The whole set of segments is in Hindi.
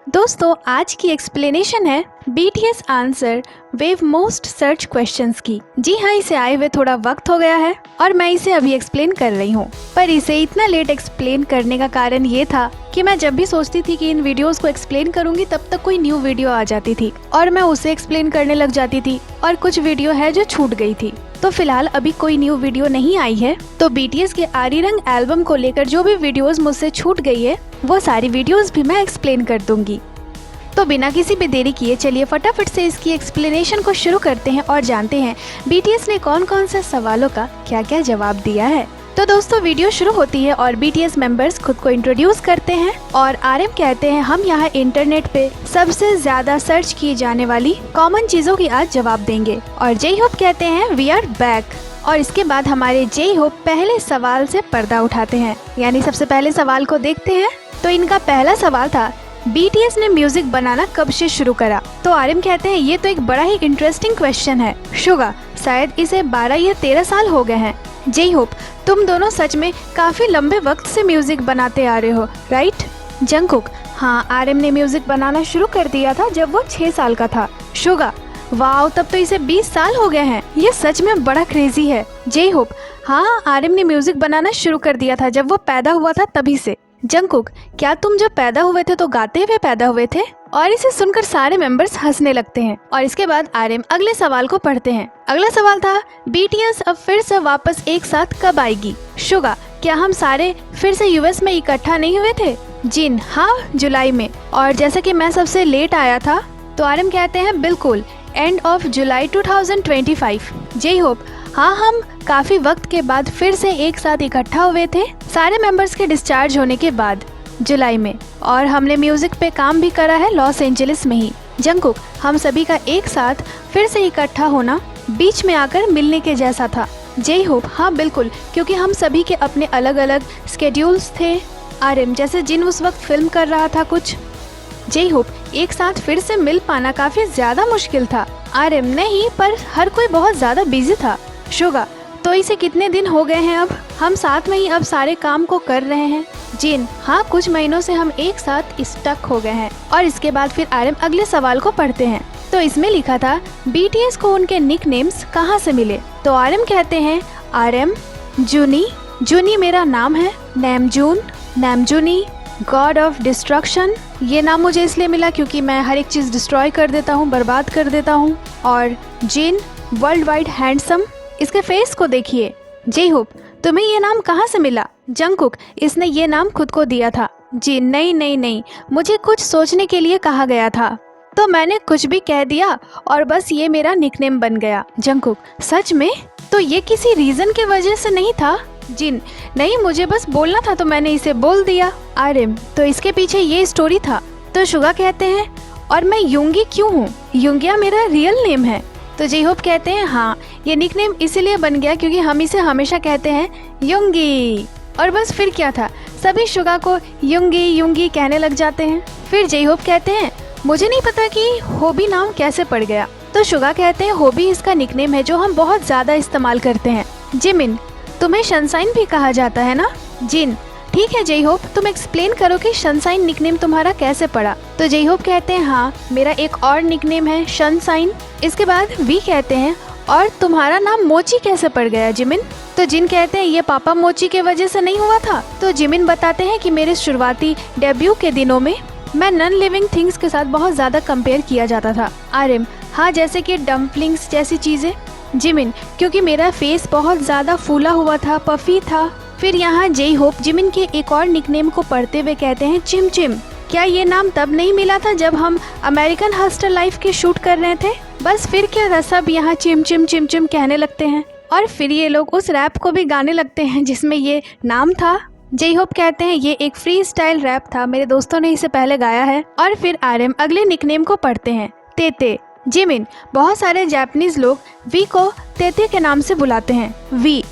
दोस्तों आज की एक्सप्लेनेशन है BTS answer wave most search questions की। जी हाँ, इसे आए हुए थोड़ा वक्त हो गया है और मैं इसे अभी एक्सप्लेन कर रही हूँ। पर इसे इतना लेट एक्सप्लेन करने का कारण ये था कि मैं जब भी सोचती थी कि इन वीडियोस को एक्सप्लेन करूंगी तब तक कोई न्यू वीडियो आ जाती थी और मैं उसे एक्सप्लेन करने लग जाती थी और कुछ वीडियो है जो छूट गई थी। तो फिलहाल अभी कोई न्यू वीडियो नहीं आई है, तो BTS के आरी रंग एल्बम को लेकर जो भी वीडियोस मुझसे छूट गई है वो सारी वीडियोस भी मैं एक्सप्लेन कर दूंगी। तो बिना किसी भी देरी किए चलिए फटाफट से इसकी एक्सप्लेनेशन को शुरू करते हैं और जानते हैं BTS ने कौन कौन से सवालों का क्या क्या जवाब दिया है। तो दोस्तों वीडियो शुरू होती है और BTS मेंबर्स खुद को इंट्रोड्यूस करते हैं और RM कहते हैं हम यहाँ इंटरनेट पे सबसे ज्यादा सर्च की जाने वाली कॉमन चीजों की आज जवाब देंगे। और जे होप कहते हैं वी आर बैक। और इसके बाद हमारे जे होप पहले सवाल से पर्दा उठाते हैं, यानी सबसे पहले सवाल को देखते हैं। तो इनका पहला सवाल था BTS ने म्यूजिक बनाना कब से शुरू करा। तो RM कहते हैं ये तो एक बड़ा ही इंटरेस्टिंग क्वेश्चन है शुगा, शायद इसे 12 या 13 साल हो गए हैं। जे होप तुम दोनों सच में काफी लंबे वक्त से म्यूजिक बनाते आ रहे हो, राइट। जंगकुक हाँ, RM ने म्यूजिक बनाना शुरू कर दिया था जब वो 6 साल का था। शुगा वाओ, तब तो इसे 20 साल हो गए हैं, ये सच में बड़ा क्रेजी है। जे होप हाँ, RM ने म्यूजिक बनाना शुरू कर दिया था जब वो पैदा हुआ था तभी से। जंगकुक क्या तुम जब पैदा हुए थे तो गाते हुए पैदा हुए थे। और इसे सुनकर सारे मेंबर्स हंसने लगते हैं। और इसके बाद RM अगले सवाल को पढ़ते हैं। अगला सवाल था BTS अब फिर से वापस एक साथ कब आएगी। शुगा क्या हम सारे फिर से US में इकट्ठा नहीं हुए थे। जिन हाँ, जुलाई में। और जैसा कि मैं सबसे लेट आया था तो RM कहते हैं बिल्कुल, end of July 2025। J Hope हाँ, हम काफी वक्त के बाद फिर से एक साथ इकट्ठा हुए थे सारे मेंबर्स के डिस्चार्ज होने के बाद जुलाई में, और हमने म्यूजिक पे काम भी करा है लॉस एंजलिस में ही। जंगकुक हम सभी का एक साथ फिर से इकट्ठा होना बीच में आकर मिलने के जैसा था। जे होप हाँ बिल्कुल, क्योंकि हम सभी के अपने अलग अलग स्केड्यूल्स थे। RM जैसे जिन उस वक्त फिल्म कर रहा था कुछ। जे होप एक साथ फिर से मिल पाना काफी ज्यादा मुश्किल था। RM नहीं, पर हर कोई बहुत ज्यादा बिजी था। शुगा तो इसे कितने दिन हो गए हैं, अब हम साथ में ही अब सारे काम को कर रहे हैं। जिन हाँ, कुछ महीनों से हम एक साथ स्टक हो गए हैं। और इसके बाद फिर RM अगले सवाल को पढ़ते हैं। तो इसमें लिखा था BTS को उनके निक नेम्स कहाँ से मिले। तो RM कहते हैं RM जूनी, जूनी मेरा नाम है। नैमजून, नैमजूनी गॉड ऑफ डिस्ट्रक्शन, ये नाम मुझे इसलिए मिला क्योंकि मैं हर एक चीज डिस्ट्रॉय कर देता हूँ, बर्बाद कर देता हूँ। और जिन वर्ल्ड वाइड हैंडसम, इसके फेस को देखिए। जे होप तुम्हें ये नाम कहाँ से मिला। जंगकुक इसने ये नाम खुद को दिया था। जी नहीं नहीं नहीं, मुझे कुछ सोचने के लिए कहा गया था तो मैंने कुछ भी कह दिया और बस ये मेरा निकनेम बन गया। जंगकुक सच में, तो ये किसी रीजन की वजह से नहीं था। जिन नहीं, मुझे बस बोलना था तो मैंने इसे बोल दिया। RM तो इसके पीछे ये स्टोरी था। तो शुगा कहते हैं और मैं युंगी क्यों हूँ, युंगिया मेरा रियल नेम है। तो जे होप कहते हैं हाँ, ये निकनेम इसीलिए बन गया क्योंकि हम इसे हमेशा कहते हैं युंगी। और बस फिर क्या था, सभी शुगा को युंगी युंगी कहने लग जाते हैं। फिर जे होप कहते हैं मुझे नहीं पता कि होबी नाम कैसे पड़ गया। तो शुगा कहते हैं होबी इसका निकनेम है जो हम बहुत ज्यादा इस्तेमाल करते हैं। जिमिन तुम्हें सनशाइन भी कहा जाता है ना। जिन ठीक है जे होप, तुम एक्सप्लेन करो कि सनशाइन निकनेम तुम्हारा कैसे पड़ा। तो जे होप कहते हैं हाँ, मेरा एक और निकनेम है सनशाइन। इसके बाद वी कहते हैं और तुम्हारा नाम मोची कैसे पड़ गया जिमिन। तो जिन कहते हैं ये पापा मोची के वजह से नहीं हुआ था। तो जिमिन बताते हैं कि मेरे शुरुआती डेब्यू के दिनों में मैं नॉन लिविंग थिंग्स के साथ बहुत ज्यादा कंपेयर किया जाता था। RM हाँ, जैसे कि डम्पलिंग्स जैसी चीजें। जिमिन क्योंकि मेरा फेस बहुत ज्यादा फूला हुआ था, पफी था। फिर यहाँ जे होप जिमिन के एक और निकनेम को पढ़ते हुए कहते हैं चिम चिम, क्या ये नाम तब नहीं मिला था जब हम अमेरिकन हस्टर लाइफ के शूट कर रहे थे। बस फिर क्या था, सब यहाँ चिम चिम चिम चिम कहने लगते हैं और फिर ये लोग उस रैप को भी गाने लगते हैं जिसमें ये नाम था। जे होप कहते हैं ये एक फ्री स्टाइल रैप था, मेरे दोस्तों ने इसे पहले गाया है। और फिर RM अगले निकनेम को पढ़ते हैं तेते। जिमिन बहुत सारे जापानीज लोग वी को तेते के नाम से बुलाते हैं। वी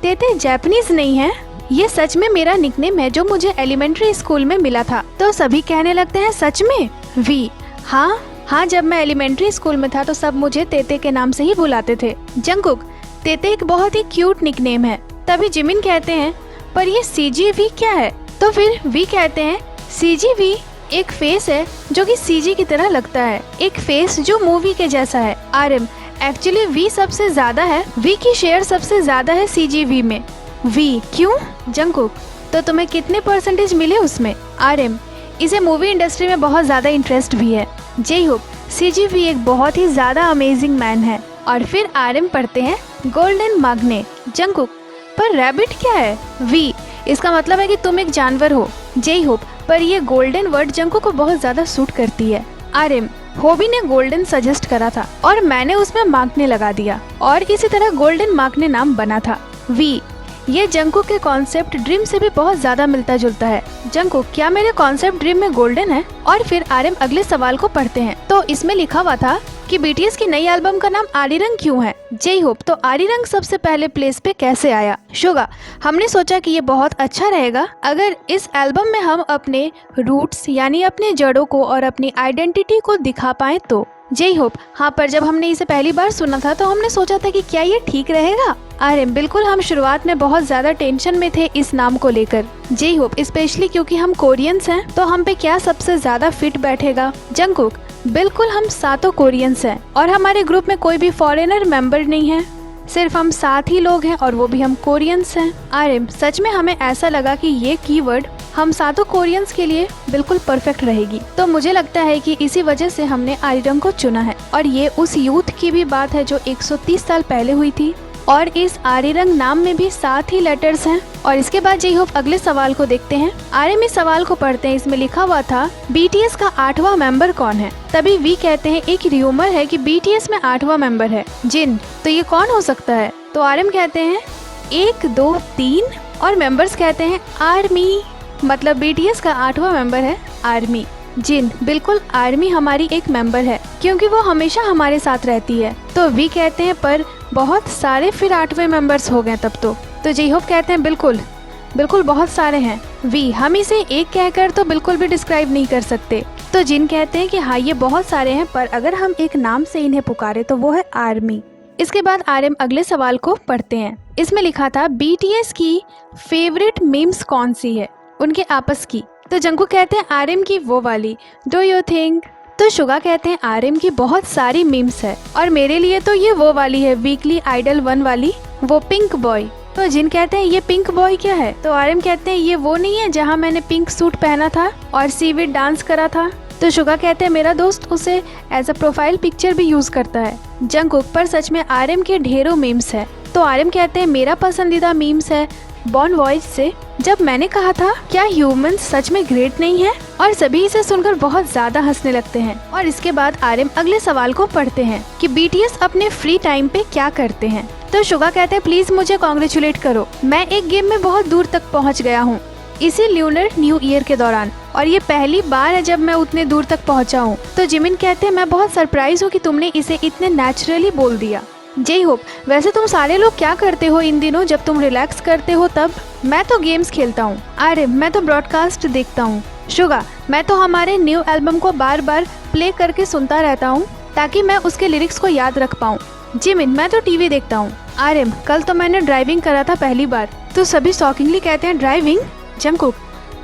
तेते जापानीज नहीं है, ये सच में मेरा निकनेम है जो मुझे एलिमेंट्री स्कूल में मिला था। तो सभी कहने लगते हैं सच में। वी हाँ हाँ, जब मैं एलिमेंट्री स्कूल में था तो सब मुझे तेते के नाम से ही बुलाते थे। जंगकुक तेते एक बहुत ही क्यूट निकनेम है। तभी जिमिन कहते हैं पर ये CGV क्या है। तो फिर वी कहते हैं CGV एक फेस है जो कि सीजी की तरह लगता है, एक फेस जो मूवी के जैसा है। आरएम एक्चुअली वी सबसे ज्यादा है, वी की शेयर सबसे ज्यादा है सीजीवी में। वी क्यों? जंगकुक तो तुम्हें कितने परसेंटेज मिले उसमें? आरएम इसे मूवी इंडस्ट्री में बहुत ज्यादा इंटरेस्ट भी है। जे होप सीजीवी एक बहुत ही ज्यादा अमेजिंग मैन है। और फिर आरएम पढ़ते हैं गोल्डन माग्ने। जंगकुक पर रैबिट क्या है? वी इसका मतलब है कि तुम एक जानवर हो। जे होप पर ये गोल्डन वर्ड जंगकुक को बहुत ज्यादा सूट करती है। आरएम होबी ने गोल्डन सजेस्ट करा था और मैंने उसमें माग्ने लगा दिया और इसी तरह गोल्डन माग्ने नाम बना था। वी ये जंगकुक के कॉन्सेप्ट ड्रीम से भी बहुत ज्यादा मिलता जुलता है। जंगकुक क्या मेरे कॉन्सेप्ट ड्रीम में गोल्डन है? और फिर आरएम अगले सवाल को पढ़ते हैं तो इसमें लिखा हुआ था कि बीटीएस की नई एल्बम का नाम आरिरंग क्यों है? जे होप तो आरिरंग सबसे पहले प्लेस पे कैसे आया? शुगा हमने सोचा कि ये बहुत अच्छा रहेगा अगर इस एल्बम में हम अपने रूट्स यानी अपने जड़ों को और अपनी आइडेंटिटी को दिखा पाए तो। जे होप हाँ, पर जब हमने इसे पहली बार सुना था तो हमने सोचा था कि क्या ये ठीक रहेगा? आरएम बिल्कुल, हम शुरुआत में बहुत ज्यादा टेंशन में थे इस नाम को लेकर। जे होप स्पेशली क्योंकि हम कोरियंस हैं तो हम पे क्या सबसे ज्यादा फिट बैठेगा? जंगकुक बिल्कुल, हम सातों कोरियंस हैं और हमारे ग्रुप में कोई भी फॉरेनर मेंबर नहीं है, सिर्फ हम 7 ही लोग हैं और वो भी हम कोरियंस हैं। आरएम सच में हमें ऐसा लगा कि ये कीवर्ड हम सातों कोरियंस के लिए बिल्कुल परफेक्ट रहेगी, तो मुझे लगता है कि इसी वजह से हमने आरिरंग को चुना है। और ये उस यूथ की भी बात है जो 130 साल पहले हुई थी और इस आरिरंग नाम में भी 7 ही लेटर्स हैं। और इसके बाद जे होप अगले सवाल को देखते हैं। आरएम इस सवाल को पढ़ते हैं, इसमें लिखा हुआ था बीटीएस का 8वां मेंबर कौन है? तभी वी कहते हैं एक र्यूमर है कि बीटीएस में 8वां मेंबर है जिन, तो ये कौन हो सकता है? तो आरएम कहते हैं 1 2 3 और मेंबर्स कहते हैं आर्मी, मतलब बीटीएस का 8वां मेंबर है आर्मी। जिन बिल्कुल, आर्मी हमारी एक मेंबर है क्योंकि वो हमेशा हमारे साथ रहती है। तो वी कहते हैं पर बहुत सारे फिर 8वें मेंबर्स हो गए तब तो जे होप कहते हैं बिल्कुल बिल्कुल बहुत सारे हैं। वी हम इसे एक कहकर तो बिल्कुल भी डिस्क्राइब नहीं कर सकते। तो जिन कहते हैं कि हाँ ये बहुत सारे हैं पर अगर हम एक नाम से इन्हें पुकारे तो वो है आर्मी। इसके बाद आरएम अगले सवाल को पढ़ते हैं। इसमें लिखा था बीटीएस की फेवरेट मीम्स कौन सी है उनके आपस की? तो जंगकुक कहते हैं आरएम की वो वाली, डू यू थिंक? तो शुगा कहते हैं आरएम की बहुत सारी मीम्स है और मेरे लिए तो ये वो वाली है, वीकली आइडल 1 वाली, वो पिंक बॉय। तो जिन कहते हैं ये पिंक बॉय क्या है? तो आरएम कहते हैं ये वो नहीं है जहाँ मैंने पिंक सूट पहना था और सीविड डांस करा था। तो शुगा कहते हैं मेरा दोस्त उसे एज अ प्रोफाइल पिक्चर भी यूज करता है। जंगकुक पर सच में आरएम के ढेरों मीम्स है। तो आरएम कहते हैं मेरा पसंदीदा मीम्स है बॉर्न वॉइस से जब मैंने कहा था क्या ह्यूमंस सच में ग्रेट नहीं है, और सभी इसे सुनकर बहुत ज्यादा हंसने लगते हैं। और इसके बाद आरएम अगले सवाल को पढ़ते हैं कि बीटीएस अपने फ्री टाइम पे क्या करते हैं। तो शुगा कहते हैं प्लीज मुझे कॉन्ग्रेचुलेट करो, मैं एक गेम में बहुत दूर तक पहुंच गया हूं इसी ल्यूनर न्यू ईयर के दौरान और ये पहली बार है जब मैं उतने दूर तक पहुंचा हूं। तो जिमिन कहते हैं मैं बहुत सरप्राइज हूँ कि तुमने इसे इतने नेचुरली बोल दिया। जे होप वैसे तुम सारे लोग क्या करते हो इन दिनों जब तुम रिलैक्स करते हो तब? मैं तो गेम्स खेलता हूँ। आरएम मैं तो ब्रॉडकास्ट देखता हूँ। शुगा मैं तो हमारे न्यू एल्बम को बार बार प्ले करके सुनता रहता हूँ ताकि मैं उसके लिरिक्स को याद रख पाऊँ। जिमिन मैं तो टीवी देखता हूँ। आरएम कल तो मैंने ड्राइविंग करा था पहली बार। तो सभी शॉकिंगली कहते हैं ड्राइविंग? जंगकुक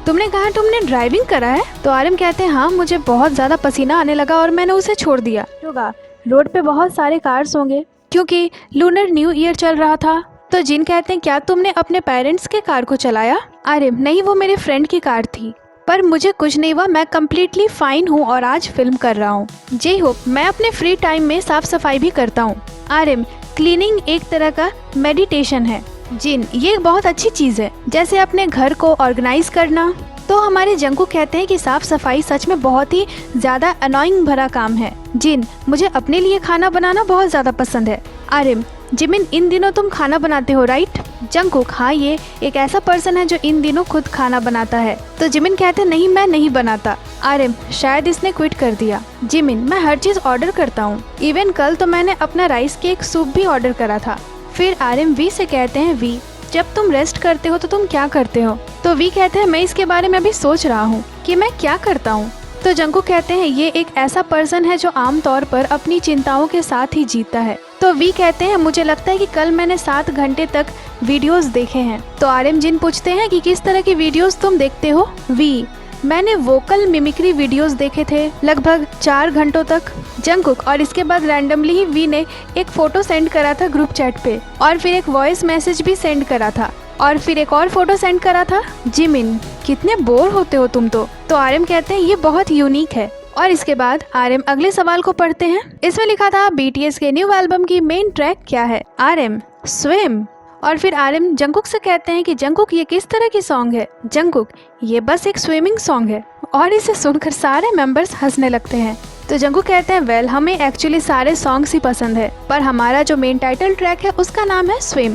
तुमने कहा तुमने ड्राइविंग करा है? तो आरएम कहते हैं हाँ मुझे बहुत ज्यादा पसीना आने लगा और मैंने उसे छोड़ दिया। शुगा रोड पे बहुत सारे कार्स होंगे क्योंकि लूनर न्यू ईयर चल रहा था। तो जिन कहते हैं क्या तुमने अपने पेरेंट्स के कार को चलाया? आरएम नहीं वो मेरे फ्रेंड की कार थी पर मुझे कुछ नहीं हुआ, मैं कम्प्लीटली फाइन हूँ और आज फिल्म कर रहा हूँ। जे होप मैं अपने फ्री टाइम में साफ सफाई भी करता हूँ। आरएम क्लीनिंग एक तरह का मेडिटेशन है। जिन ये बहुत अच्छी चीज है जैसे अपने घर को ऑर्गेनाइज करना। तो हमारे जंगकुक कहते हैं कि साफ सफाई सच में बहुत ही ज्यादा अनोइंग भरा काम है। जिन मुझे अपने लिए खाना बनाना बहुत ज्यादा पसंद है। आरएम जिमिन इन दिनों तुम खाना बनाते हो राइट? जंगकुक हाँ ये एक ऐसा पर्सन है जो इन दिनों खुद खाना बनाता है। तो जिमिन कहते हैं नहीं मैं नहीं बनाता। आरएम शायद इसने क्विट कर दिया। जिमिन मैं हर चीज ऑर्डर करता हूँ, इवन कल तो मैंने अपना राइस केक सूप भी ऑर्डर करा था। फिर आरएम वी से कहते हैं वी जब तुम रेस्ट करते हो तो तुम क्या करते हो? तो वी कहते हैं मैं इसके बारे में अभी सोच रहा हूँ कि मैं क्या करता हूँ। तो जंगकुक कहते हैं ये एक ऐसा पर्सन है जो आमतौर पर अपनी चिंताओं के साथ ही जीता है। तो वी कहते हैं मुझे लगता है कि कल मैंने 7 घंटे तक वीडियोस देखे हैं। तो आरएम जिन पूछते हैं कि किस तरह की वीडियोस तुम देखते हो? वी मैंने वोकल मिमिक्री वीडियोस देखे थे लगभग 4 घंटों तक जंगकुक, और इसके बाद रैंडमली ही वी ने एक फोटो सेंड करा था ग्रुप चैट पे, और फिर एक वॉइस मैसेज भी सेंड करा था, और फिर एक और फोटो सेंड करा था। जिमिन, कितने बोर होते हो तुम तो आरएम कहते हैं ये बहुत यूनिक है। और इसके बाद आरएम अगले सवाल को पढ़ते हैं। इसमें लिखा था बीटीएस के न्यू एल्बम की मेन ट्रैक क्या है? RM, swim. और फिर आरएम जंगकुक से कहते हैं कि जंगकुक ये किस तरह की सॉन्ग है? जंगकुक, ये बस एक स्विमिंग सॉन्ग है। और इसे सुनकर सारे मेंबर्स हंसने लगते हैं। तो जंगकुक कहते हैं वेल, हमें एक्चुअली सारे सॉन्ग्स ही पसंद है, पर हमारा जो मेन टाइटल ट्रैक है उसका नाम है स्विम।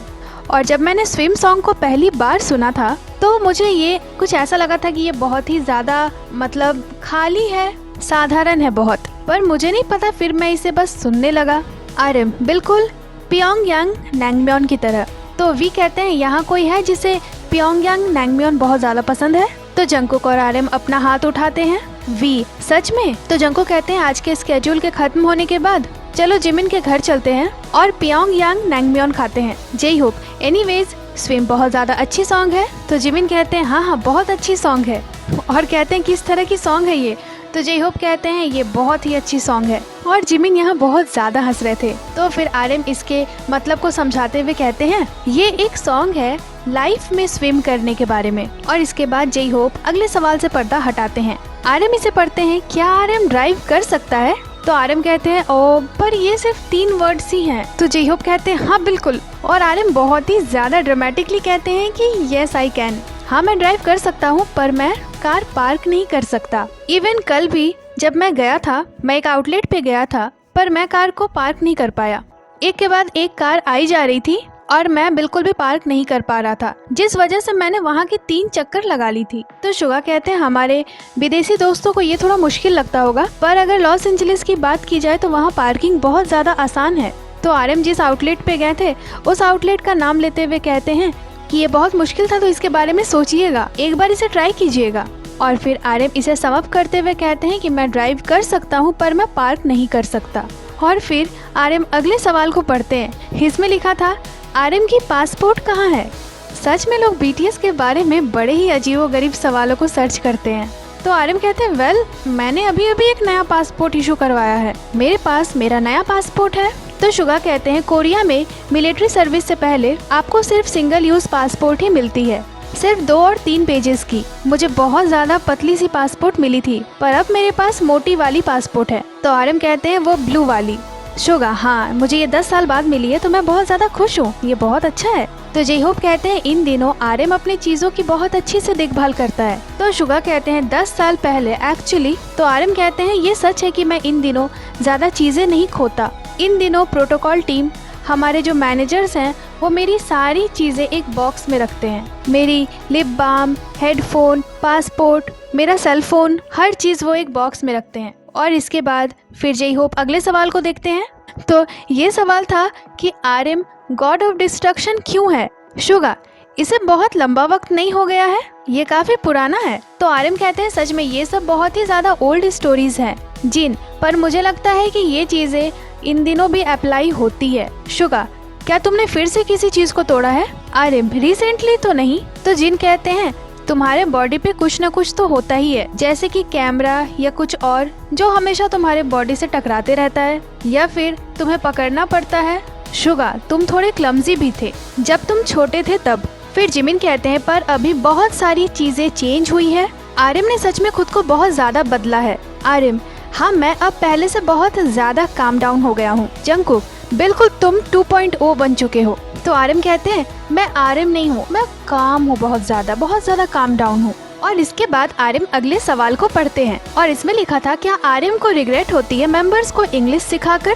और जब मैंने स्विम सॉन्ग को पहली बार सुना था तो मुझे ये कुछ ऐसा लगा था कि ये बहुत ही ज़्यादा मतलब खाली है, साधारण है बहुत, पर मुझे नहीं पता, फिर मैं इसे बस सुनने लगा। आरएम, बिल्कुल प्योंगयांग नांगम्योन की तरह। तो वी कहते हैं यहाँ कोई है जिसे प्योंगयांग नांगम्योन बहुत ज़्यादा पसंद है? तो जंगकुक और आरएम अपना हाथ उठाते हैं। वी, सच में? तो जंगकुक कहते हैं आज के स्केड्यूल के खत्म होने के बाद चलो जिमिन के घर चलते हैं और प्योंगयांग नांगम्योन खाते हैं। जे होप, एनीवेज स्विम बहुत ज़्यादा अच्छी सॉन्ग है। तो जिमिन कहते हैं हाँ बहुत अच्छी सॉन्ग है, और कहते हैं किस तरह की सॉन्ग है ये? तो जे होप कहते हैं ये बहुत ही अच्छी सॉन्ग है, और जिमिन यहाँ बहुत ज़्यादा हंस रहे थे। तो फिर आरएम इसके मतलब को समझाते हुए कहते हैं ये एक सॉन्ग है लाइफ में स्विम करने के बारे में। और इसके बाद जे होप अगले सवाल से पर्दा हटाते हैं। आरएम इसे पढ़ते हैं, क्या आरएम ड्राइव कर सकता है? तो आरएम कहते हैं ओ, पर ये सिर्फ 3 वर्ड्स ही हैं। तो जे होप कहते हैं हाँ बिल्कुल, और आरएम बहुत ही ज्यादा ड्रामेटिकली कहते हैं कि यस आई कैन, हाँ मैं ड्राइव कर सकता हूँ, पर मैं कार पार्क नहीं कर सकता। इवन कल भी जब मैं गया था, मैं एक आउटलेट पे गया था, पर मैं कार को पार्क नहीं कर पाया। एक के बाद एक कार आई जा रही थी और मैं बिल्कुल भी पार्क नहीं कर पा रहा था, जिस वजह से मैंने वहाँ की 3 चक्कर लगा ली थी। तो शुगा कहते हैं हमारे विदेशी दोस्तों को ये थोड़ा मुश्किल लगता होगा, पर अगर लॉस एंजलिस की बात की जाए तो वहाँ पार्किंग बहुत ज्यादा आसान है। तो आरएम जिस आउटलेट पे गए थे उस आउटलेट का नाम लेते हुए कहते हैं कि ये बहुत मुश्किल था, तो इसके बारे में सोचिएगा, एक बार इसे ट्राई कीजिएगा। और फिर आरएम इसे सम अप करते हुए कहते हैं कि मैं ड्राइव कर सकता हूँ, पर मैं पार्क नहीं कर सकता। और फिर आरएम अगले सवाल को पढ़ते हैं। इसमें लिखा था आरएम की पासपोर्ट कहाँ है? सच में लोग बीटीएस के बारे में बड़े ही अजीबोगरीब सवालों को सर्च करते हैं। तो आरएम कहते हैं वेल, मैंने अभी अभी एक नया पासपोर्ट इशू करवाया है, मेरे पास मेरा नया पासपोर्ट है। तो शुगा कहते हैं कोरिया में मिलिट्री सर्विस से पहले आपको सिर्फ सिंगल यूज पासपोर्ट ही मिलती है, सिर्फ 2 और 3 पेजेस की। मुझे बहुत ज्यादा पतली सी पासपोर्ट मिली थी, पर अब मेरे पास मोटी वाली पासपोर्ट है। तो आरएम कहते हैं वो ब्लू वाली। शुगा, हाँ मुझे ये 10 साल बाद मिली है, तो मैं बहुत ज्यादा खुश हूँ, ये बहुत अच्छा है। तो जे होप कहते हैं इन दिनों आरएम अपनी चीजों की बहुत अच्छी से देखभाल करता है। तो शुगा कहते हैं 10 साल पहले एक्चुअली। तो आरएम कहते हैं ये सच है कि मैं इन दिनों ज्यादा चीजें नहीं खोता। इन दिनों प्रोटोकॉल टीम, हमारे जो मैनेजर्स हैं, वो मेरी सारी चीजें एक बॉक्स में रखते हैं। मेरी लिप बाम, हेडफोन, पासपोर्ट, मेरा सेल फोन, हर चीज वो एक बॉक्स में रखते हैं। और इसके बाद फिर जे होप अगले सवाल को देखते हैं। तो ये सवाल था कि आरएम गॉड ऑफ डिस्ट्रक्शन क्यों है? शुगा, इसे बहुत लंबा वक्त नहीं हो गया है, ये काफी पुराना है। तो आरएम कहते हैं सच में ये सब बहुत ही ज्यादा ओल्ड स्टोरीज हैं जिन पर मुझे लगता है कि ये चीजें इन दिनों भी अप्लाई होती है। शुगा, क्या तुमने फिर से किसी चीज को तोड़ा है? आरएम, रिसेंटली तो नहीं। तो जिन कहते हैं तुम्हारे बॉडी पे कुछ न कुछ तो होता ही है, जैसे कि कैमरा या कुछ और जो हमेशा तुम्हारे बॉडी से टकराते रहता है, या फिर तुम्हें पकड़ना पड़ता है। शुगा, तुम थोड़े क्लमजी भी थे जब तुम छोटे थे तब। फिर जिमिन कहते हैं पर अभी बहुत सारी चीजें चेंज हुई है। आरएम ने सच में खुद को बहुत ज्यादा बदला है। आरएम, हाँ मैं अब पहले से बहुत ज्यादा काम डाउन हो गया हूँ। जंगकुक, बिल्कुल तुम 2.0 बन चुके हो। तो आरएम कहते हैं मैं आरएम नहीं हूँ, मैं काम हूँ, बहुत ज्यादा काम डाउन हूँ। और इसके बाद आरएम अगले सवाल को पढ़ते हैं और इसमें लिखा था क्या आरएम को रिग्रेट होती है मेंबर्स को इंग्लिश सिखाकर?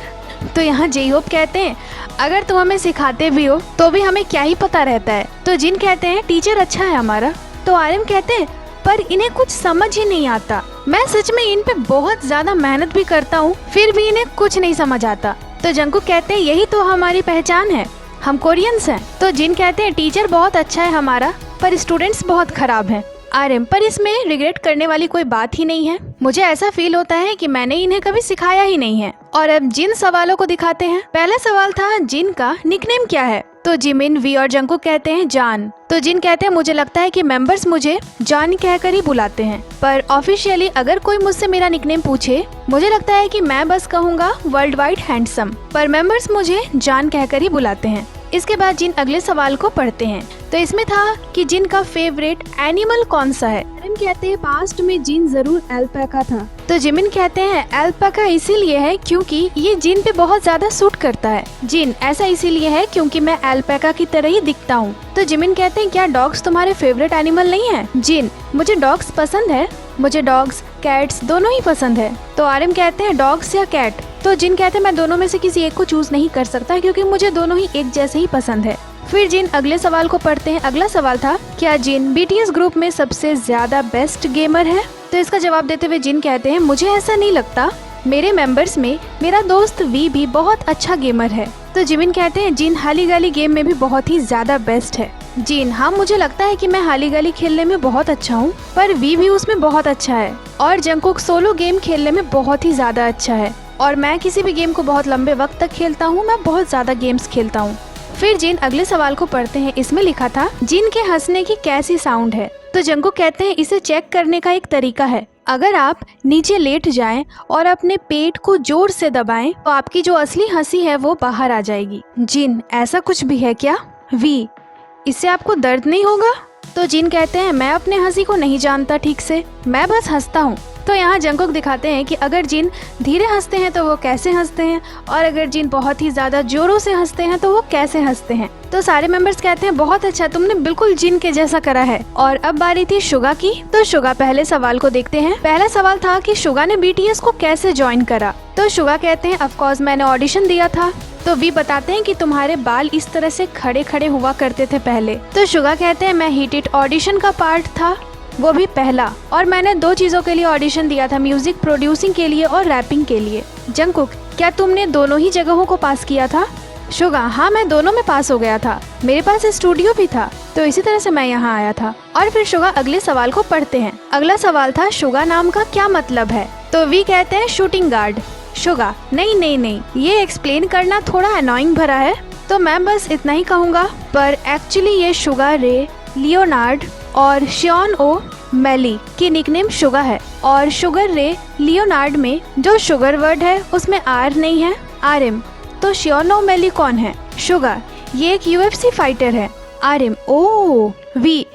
तो यहाँ जे होप कहते हैं अगर तुम हमें सिखाते भी हो तो भी हमें क्या ही पता रहता है। तो जिन कहते हैं टीचर अच्छा है हमारा। तो आरएम कहते हैं पर इन्हें कुछ समझ ही नहीं आता, मैं सच में इन पे बहुत ज्यादा मेहनत भी करता हूँ, फिर भी इन्हें कुछ नहीं समझ आता। तो जंगकुक कहते हैं यही तो हमारी पहचान है, हम कोरियंस हैं। तो जिन कहते हैं टीचर बहुत अच्छा है हमारा, पर स्टूडेंट्स बहुत खराब हैं। आरएम, पर इसमें रिग्रेट करने वाली कोई बात ही नहीं है, मुझे ऐसा फील होता है कि मैंने इन्हें कभी सिखाया ही नहीं है। और अब जिन सवालों को दिखाते हैं। पहला सवाल था जिन का निकनेम क्या है? तो जिमिन, वी और जंकुक कहते हैं जान। तो जिन कहते हैं मुझे लगता है कि मेंबर्स मुझे जान कहकर ही बुलाते हैं, पर ऑफिशियली अगर कोई मुझसे मेरा निकनेम पूछे मुझे लगता है कि मैं बस कहूँगा वर्ल्ड वाइड हैंडसम, पर मेंबर्स मुझे जान कहकर ही बुलाते हैं। इसके बाद जिन अगले सवाल को पढ़ते हैं। तो इसमें था कि जिन का फेवरेट एनिमल कौन सा है। आरएम कहते हैं पास्ट में जिन जरूर अल्पाका था। तो जिमिन कहते हैं अल्पाका इसीलिए है क्योंकि ये जिन पे बहुत ज्यादा सूट करता है। जिन, ऐसा इसीलिए है क्योंकि मैं अल्पाका की तरह ही दिखता हूँ। तो जिमिन कहते हैं क्या डॉग्स तुम्हारे फेवरेट एनिमल नहीं है। जिन, मुझे डॉग्स पसंद है, मुझे डॉग्स कैट्स दोनों ही पसंद है। तो आरएम कहते हैं डॉग्स या कैट। तो जिन कहते हैं मैं दोनों में से किसी एक को चूज नहीं कर सकता क्योंकि मुझे दोनों ही एक जैसे ही पसंद है। फिर जिन अगले सवाल को पढ़ते हैं। अगला सवाल था क्या जिन बीटीएस ग्रुप में सबसे ज्यादा बेस्ट गेमर है। तो इसका जवाब देते हुए जिन कहते हैं मुझे ऐसा नहीं लगता, मेरे मेंबर्स में मेरा दोस्त वी भी बहुत अच्छा गेमर है। तो जिमिन कहते हैं जिन हाली गाली गेम में भी बहुत ही ज्यादा बेस्ट है। जिन, हाँ मुझे लगता है कि मैं हाली गाली खेलने में बहुत अच्छा हूँ, पर वी भी उसमें बहुत अच्छा है। और जंकुक सोलो गेम खेलने में बहुत ही ज्यादा अच्छा है, और मैं किसी भी गेम को बहुत लंबे वक्त तक खेलता हूँ, मैं बहुत ज्यादा गेम्स खेलता हूँ। फिर जिन अगले सवाल को पढ़ते हैं। इसमें लिखा था जिन के हंसने की कैसी साउंड है। तो जंकुक कहते हैं इसे चेक करने का एक तरीका है, अगर आप नीचे लेट जाएं और अपने पेट को जोर से दबाएं तो आपकी जो असली हंसी है वो बाहर आ जाएगी। जिन, ऐसा कुछ भी है क्या। वी, इससे आपको दर्द नहीं होगा। तो जिन कहते हैं मैं अपने हंसी को नहीं जानता ठीक से, मैं बस हंसता हूँ। तो यहाँ जंकुक दिखाते हैं कि अगर जिन धीरे हंसते हैं तो वो कैसे हंसते हैं, और अगर जिन बहुत ही ज्यादा जोरों से हंसते हैं तो वो कैसे हंसते हैं। तो सारे मेंबर्स कहते हैं बहुत अच्छा, तुमने बिल्कुल जिन के जैसा करा है। और अब बारी थी शुगा की। तो शुगा पहले सवाल को देखते हैं। पहला सवाल था कि शुगा ने बीटीएस को कैसे ज्वाइन करा। तो शुगा कहते हैं ऑफ कोर्स मैंने ऑडिशन दिया था। तो वी बताते हैं कि तुम्हारे बाल इस तरह से खड़े खड़े हुआ करते थे पहले। तो शुगा कहते हैं मैं हिट इट ऑडिशन का पार्ट था, वो भी पहला, और मैंने 2 चीजों के लिए ऑडिशन दिया था, म्यूजिक प्रोड्यूसिंग के लिए और रैपिंग के लिए। जंकुक, क्या तुमने दोनों ही जगहों को पास किया था। शुगा, हाँ मैं दोनों में पास हो गया था, मेरे पास स्टूडियो भी था, तो इसी तरह से मैं यहाँ आया था। और फिर शुगा अगले सवाल को पढ़ते हैं। अगला सवाल था शुगा नाम का क्या मतलब है। तो वी कहते हैं शूटिंग गार्ड। शुगा, नहीं, ये एक्सप्लेन करना थोड़ा अनोइंग भरा है, तो मैं बस इतना ही कहूँगा, पर एक्चुअली ये शुगा रे, लियोनार्ड और शियोन ओ मेली की निकनेम शुगा है, और शुगर रे लियोनार्ड में जो शुगर वर्ड है उसमें आर नहीं है। आरएम, तो शियोन ओ मेली कौन है। शुगा, ये एक यूएफसी फाइटर है। आरएम, ओ वी,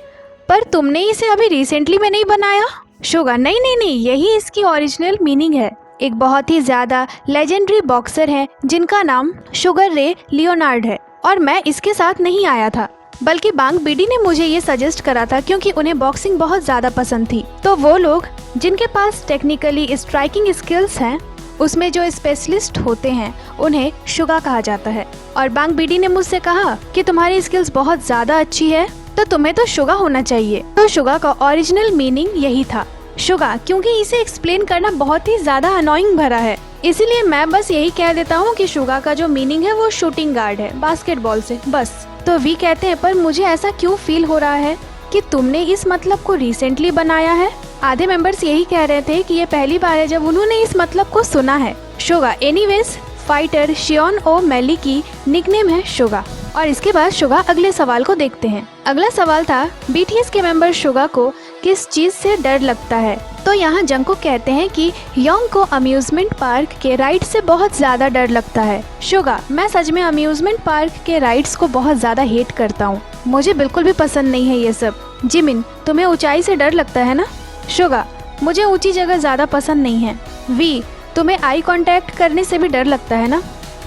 पर तुमने इसे अभी रिसेंटली में नहीं बनाया। शुगा, नहीं, यही इसकी ओरिजिनल मीनिंग है। एक बहुत ही ज्यादा लेजेंडरी बॉक्सर है जिनका नाम शुगर रे लियोनार्ड है, और मैं इसके साथ नहीं आया था, बल्कि बांग बीडी ने मुझे ये सजेस्ट करा था क्योंकि उन्हें बॉक्सिंग बहुत ज्यादा पसंद थी। तो वो लोग जिनके पास टेक्निकली स्ट्राइकिंग स्किल्स हैं, उसमें जो स्पेशलिस्ट होते हैं उन्हें शुगा कहा जाता है। और बांग बीडी ने मुझसे कहा कि तुम्हारी स्किल्स बहुत ज्यादा अच्छी है, तो तुम्हें तो शुगा होना चाहिए। तो शुगा का ओरिजिनल मीनिंग यही था, शुगा, क्योंकि इसे एक्सप्लेन करना बहुत ही ज्यादा अनोइंग भरा है, इसीलिए मैं बस यही कह देता हूँ कि शुगा का जो मीनिंग है वो शूटिंग गार्ड है, बास्केटबॉल से, बस। तो वी कहते हैं पर मुझे ऐसा क्यों फील हो रहा है कि तुमने इस मतलब को रिसेंटली बनाया है। आधे मेंबर्स यही कह रहे थे कि ये पहली बार है जब उन्होंने इस मतलब को सुना है। शुगा, एनीवेज फाइटर शियोन ओ मेली की निकनेम है शुगा। और इसके बाद शुगा अगले सवाल को देखते हैं। अगला सवाल था बीटीएस के मेंबर शुगा को किस चीज से डर लगता है। तो यहाँ जंकुक कहते हैं कि योंग को अम्यूजमेंट पार्क के राइड से बहुत ज्यादा डर लगता है। शुगा, मैं सच में अम्यूजमेंट पार्क के राइड्स को बहुत ज्यादा हेट करता हूँ, मुझे बिल्कुल भी पसंद नहीं है ये सब। जिमिन, तुम्हें ऊंचाई से डर लगता है ना। शुगा, मुझे ऊंची जगह ज्यादा पसंद नहीं है। वी, तुम्हें आई कांटेक्ट करने से भी डर लगता है ना।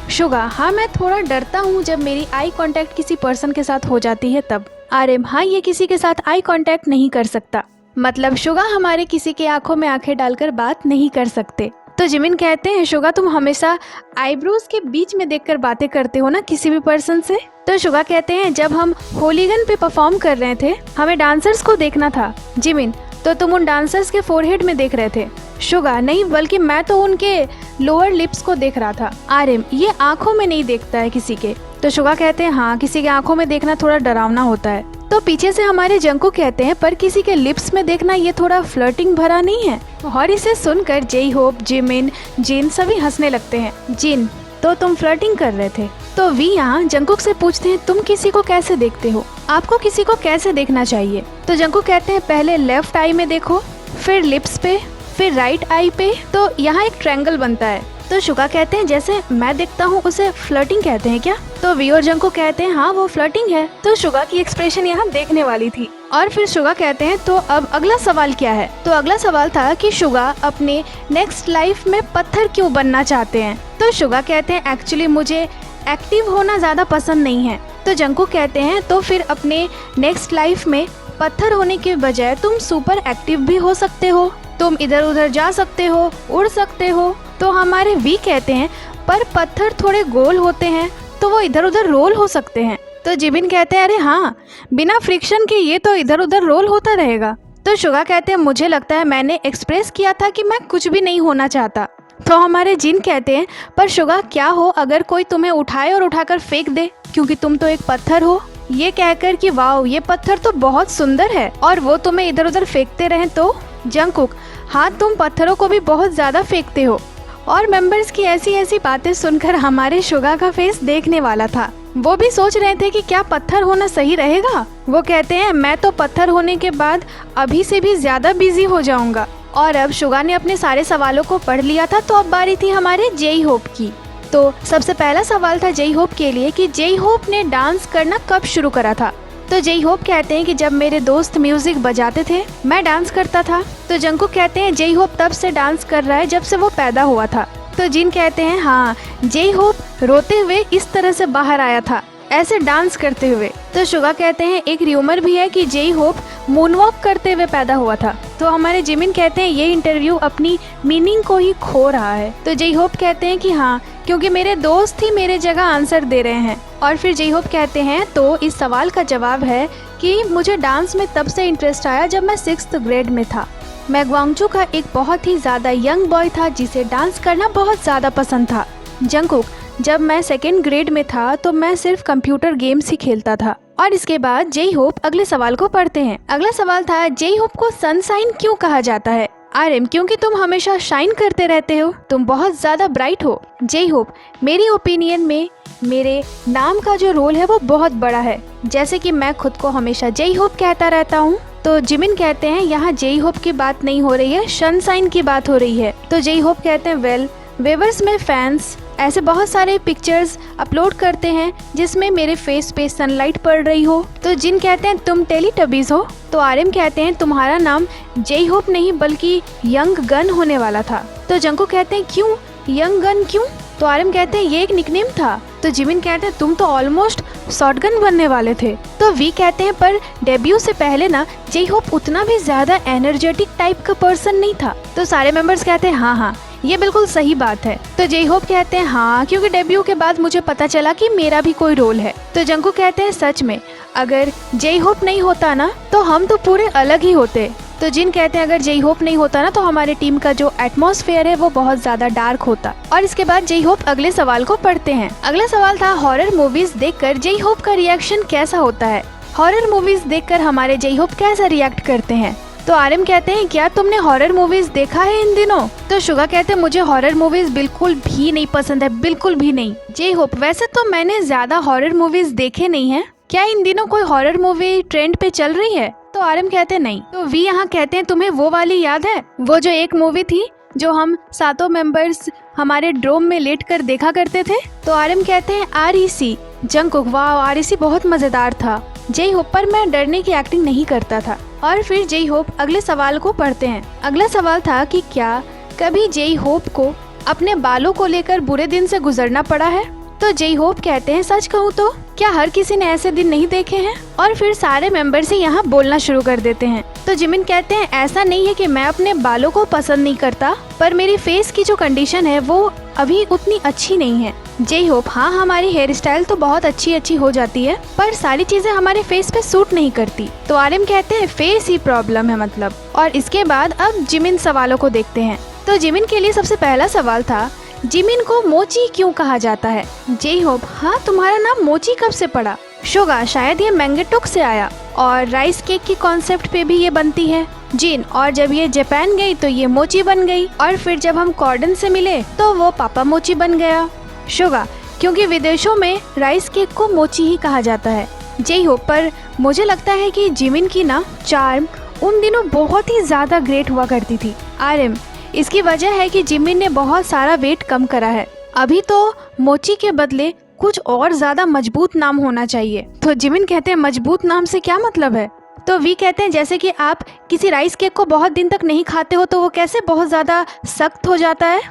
शुगा, हाँ मैं थोड़ा डरता हूँ जब मेरी आई कांटेक्ट किसी पर्सन के साथ हो जाती है तब। आरएम, हाँ ये किसी के साथ आई कांटेक्ट नहीं कर सकता, मतलब शुगा हमारे किसी के आंखों में आंखें डालकर बात नहीं कर सकते। तो जिमिन कहते हैं शुगा तुम हमेशा आईब्रोज के बीच में देखकर बातें करते हो ना किसी भी पर्सन से। तो शुगा कहते हैं जब हम होलीगन पे परफॉर्म कर रहे थे हमें डांसर्स को देखना था। जिमिन, तो तुम उन डांसर्स के फोरहेड में देख रहे थे। शुगा, नहीं बल्कि मैं तो उनके लोअर लिप्स को देख रहा था। आरएम, ये आंखों में नहीं देखता है किसी के। तो शुगा कहते हैं हाँ किसी के आंखों में देखना थोड़ा डरावना होता है। तो पीछे से हमारे जंकुक कहते हैं पर किसी के लिप्स में देखना ये थोड़ा फ्लर्टिंग भरा नहीं है। और इसे सुनकर जेई होप, जिमिन, जिन सभी हंसने लगते हैं। जिन, तो तुम फ्लर्टिंग कर रहे थे। तो वी यहाँ जंकुक से पूछते हैं तुम किसी को कैसे देखते हो, आपको किसी को कैसे देखना चाहिए। तो जंकुक कहते हैं पहले लेफ्ट आई में देखो, फिर लिप्स पे, फिर राइट आई पे। तो यहाँ एक ट्रायंगल बनता है। तो शुगा कहते हैं जैसे मैं देखता हूँ उसे फ्लर्टिंग कहते हैं क्या। तो वी और जंकुक कहते हैं हाँ वो फ्लर्टिंग है। तो शुगा की एक्सप्रेशन यहाँ देखने वाली थी। और फिर शुगा कहते हैं तो अब अगला सवाल क्या है। तो अगला सवाल था कि शुगा अपने नेक्स्ट लाइफ में पत्थर क्यों बनना चाहते हैं। तो शुगा कहते हैं एक्चुअली मुझे एक्टिव होना ज्यादा पसंद नहीं है। तो जंकुक कहते हैं तो फिर अपने नेक्स्ट लाइफ में पत्थर होने के बजाय तुम सुपर एक्टिव भी हो सकते हो, तुम इधर उधर जा सकते हो, उड़ सकते हो। तो हमारे वी कहते हैं पर पत्थर थोड़े गोल होते हैं तो वो इधर उधर रोल हो सकते हैं। तो जिमिन कहते हैं अरे हाँ, बिना फ्रिक्शन के ये तो इधर उधर रोल होता रहेगा। तो शुगा कहते हैं मुझे लगता है मैंने एक्सप्रेस किया था कि मैं कुछ भी नहीं होना चाहता। तो हमारे जिन कहते हैं पर शुगा क्या हो अगर कोई तुम्हें उठाए और उठाकर फेंक दे, क्योंकि तुम तो एक पत्थर हो। ये कहकर कि वाओ ये पत्थर तो बहुत सुंदर है और वो तुम्हें इधर उधर फेंकते रहें तो। जंकुक हाँ तुम पत्थरों को भी बहुत ज्यादा फेंकते हो। और मेंबर्स की ऐसी ऐसी बातें सुनकर हमारे शुगा का फेस देखने वाला था। वो भी सोच रहे थे कि क्या पत्थर होना सही रहेगा। वो कहते हैं मैं तो पत्थर होने के बाद अभी से भी ज्यादा बिजी हो जाऊंगा। और अब शुगा ने अपने सारे सवालों को पढ़ लिया था। तो अब बारी थी हमारे जेई होप की। तो सबसे पहला सवाल था जेई होप के लिए कि जेई होप ने डांस करना कब शुरू करा था। तो जेई होप कहते हैं कि जब मेरे दोस्त म्यूजिक बजाते थे मैं डांस करता था। तो जंकुक कहते हैं जेई होप तब से डांस कर रहा है जब से वो पैदा हुआ था। तो जिन कहते हैं हाँ जेई होप रोते हुए इस तरह से बाहर आया था, ऐसे डांस करते हुए। तो शुगा कहते हैं एक र्यूमर भी है कि जेई होप मूनवॉक करते हुए पैदा हुआ था। तो हमारे जिमिन कहते हैं ये इंटरव्यू अपनी मीनिंग को ही खो रहा है। तो जेई होप कहते हैं कि हाँ क्योंकि मेरे दोस्त ही मेरे जगह आंसर दे रहे हैं। और फिर जेई होप कहते हैं तो इस सवाल का जवाब है कि मुझे डांस में तब से इंटरेस्ट आया जब मैं 6th ग्रेड में था। मैं ग्वांगचू का एक बहुत ही ज्यादा यंग बॉय था जिसे डांस करना बहुत ज्यादा पसंद था। जंकुक जब मैं 2nd ग्रेड में था तो मैं सिर्फ कंप्यूटर गेम्स ही खेलता था। और इसके बाद जेई होप अगले सवाल को पढ़ते हैं। अगला सवाल था जेई होप को सनशाइन क्यों कहा जाता है। आरएम क्योंकि तुम हमेशा शाइन करते रहते हो, तुम बहुत ज्यादा ब्राइट हो। जेई होप मेरी ओपिनियन में मेरे नाम का जो रोल है वो बहुत बड़ा है, जैसे कि मैं खुद को हमेशा जेई होप कहता रहता हूँ। तो जिमिन कहते हैं यहाँ जेई होप की बात नहीं हो रही है, सनशाइन की बात हो रही है। तो जेई होप कहते हैं वेल वेवर्स में फैंस ऐसे बहुत सारे पिक्चर्स अपलोड करते हैं जिसमें मेरे फेस पे सनलाइट पड़ रही हो। तो जिन कहते हैं तुम टेलीटबीज हो। तो आरएम कहते हैं तुम्हारा नाम जेई होप नहीं बल्कि यंग गन होने वाला था। तो जंकुक कहते हैं क्यों यंग गन क्यों। तो आरएम कहते हैं ये एक निकनेम था। तो जिमिन कहते हैं तुम तो ऑलमोस्ट शॉटगन बनने वाले थे। तो वी कहते हैं पर डेब्यू से पहले ना जेई होप उतना भी ज्यादा एनर्जेटिक टाइप का पर्सन नहीं था। तो सारे मेंबर्स कहते हैं हाँ ये बिल्कुल सही बात है। तो जेई होप कहते हैं हाँ क्योंकि डेब्यू के बाद मुझे पता चला कि मेरा भी कोई रोल है। तो जंकुक कहते हैं सच में अगर जेई होप नहीं होता ना तो हम तो पूरे अलग ही होते। तो जिन कहते हैं अगर जेई होप नहीं होता ना तो हमारे टीम का जो एटमॉस्फेयर है वो बहुत ज्यादा डार्क होता। और इसके बाद जेई होप अगले सवाल को पढ़ते हैं। अगला सवाल था हॉरर मूवीज देखकर जेई होप का रिएक्शन कैसा होता है। हॉरर मूवीज देखकर हमारे जेई होप कैसा रिएक्ट करते हैं। तो आरएम कहते हैं क्या तुमने हॉरर मूवीज देखा है इन दिनों। तो शुगा कहते हैं मुझे हॉरर मूवीज बिल्कुल भी नहीं पसंद है, बिल्कुल भी नहीं। जेई होप वैसे तो मैंने ज्यादा हॉरर मूवीज देखे नहीं है, क्या इन दिनों कोई हॉरर मूवी ट्रेंड पे चल रही है। तो आरएम कहते हैं नहीं। तो वी यहाँ कहते हैं तुम्हें वो वाली याद है, वो जो एक मूवी थी जो हम सातों मेंबर्स हमारे ड्रोम में लेट कर देखा करते थे। तो आरएम कहते हैं REC। जंकुक वाह REC बहुत मजेदार था। जेई होप पर मैं डरने की एक्टिंग नहीं करता था। और फिर जेई होप अगले सवाल को पढ़ते हैं। अगला सवाल था कि क्या कभी जेई होप को अपने बालों को लेकर बुरे दिन से गुजरना पड़ा है। तो जेई होप कहते हैं सच कहूँ तो क्या हर किसी ने ऐसे दिन नहीं देखे हैं। और फिर सारे मेंबर्स ही यहाँ बोलना शुरू कर देते हैं। तो जिमिन कहते हैं ऐसा नहीं है कि मैं अपने बालों को पसंद नहीं करता, पर मेरी फेस की जो कंडीशन है वो अभी उतनी अच्छी नहीं है। जेई होप हाँ हमारी हेयर स्टाइल तो बहुत अच्छी हो जाती है पर सारी चीजें हमारे फेस पे सूट नहीं करती। तो आरएम कहते हैं फेस ही प्रॉब्लम है मतलब। और इसके बाद अब जिमिन सवालों को देखते हैं। तो जिमिन के लिए सबसे पहला सवाल था जिमिन को मोची क्यों कहा जाता है। जेई होप हाँ तुम्हारा नाम मोची कब से पड़ा। शुगा शायद ये मैंगेटोक से आया और राइस केक की कॉन्सेप्ट पे भी ये बनती है। जिन और जब ये जापान गई तो ये मोची बन गई और फिर जब हम कॉर्डन से मिले तो वो पापा मोची बन गया। शुगा, क्योंकि विदेशों में राइस केक को मोची ही कहा जाता है। जय हो, पर मुझे लगता है कि जिमिन की ना चार्म उन दिनों बहुत ही ज़्यादा ग्रेट हुआ करती थी। आरएम, इसकी वजह है कि जिमिन ने बहुत सारा वेट कम करा है। अभी तो मोची के बदले कुछ और ज़्यादा मजबूत नाम होना चाहिए। तो जिमिन कहते हैं मजबूत नाम से क्या मतलब है? तो वी कहते हैं जैसे कि आप किसी राइस केक को बहुत दिन तक नहीं खाते हो तो वो कैसे बहुत ज़्यादा सख्त हो जाता है,